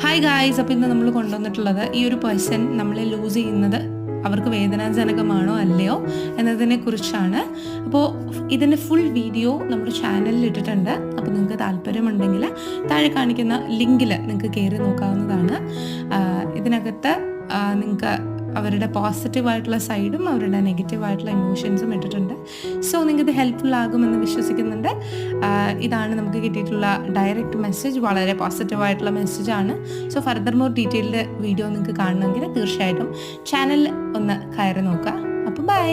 Hi guys, അപ്പോൾ ഇന്ന് നമ്മൾ കൊണ്ടുവന്നിട്ടുള്ളത് ഈ ഒരു പേഴ്സൺ നമ്മളെ ലൂസ് ചെയ്യുന്നത് അവർക്ക് വേദനാജനകമാണോ അല്ലയോ എന്നതിനെ കുറിച്ചാണ്. അപ്പോൾ ഇതിൻ്റെ ഫുൾ വീഡിയോ നമ്മുടെ ചാനലിൽ ഇട്ടിട്ടുണ്ട്. അപ്പോൾ നിങ്ങൾക്ക് താല്പര്യമുണ്ടെങ്കിൽ താഴെ കാണിക്കുന്ന ലിങ്കിൽ നിങ്ങൾക്ക് കയറി നോക്കാവുന്നതാണ്. ഇതിനകത്ത് നിങ്ങൾക്ക് അവരുടെ പോസിറ്റീവായിട്ടുള്ള സൈഡും അവരുടെ നെഗറ്റീവായിട്ടുള്ള ഇമോഷൻസും ഇട്ടിട്ടുണ്ട്. സോ നിങ്ങൾക്കിത് ഹെൽപ്ഫുൾ ആകുമെന്ന് വിശ്വസിക്കുന്നുണ്ട്. ഇതാണ് നമുക്ക് കിട്ടിയിട്ടുള്ള ഡയറക്റ്റ് മെസ്സേജ്. വളരെ പോസിറ്റീവായിട്ടുള്ള മെസ്സേജാണ്. So further more detailed video നിങ്ങൾക്ക് കാണണമെങ്കിൽ തീർച്ചയായിട്ടും ചാനൽ ഒന്ന് കയറി നോക്കുക. അപ്പോൾ ബൈ.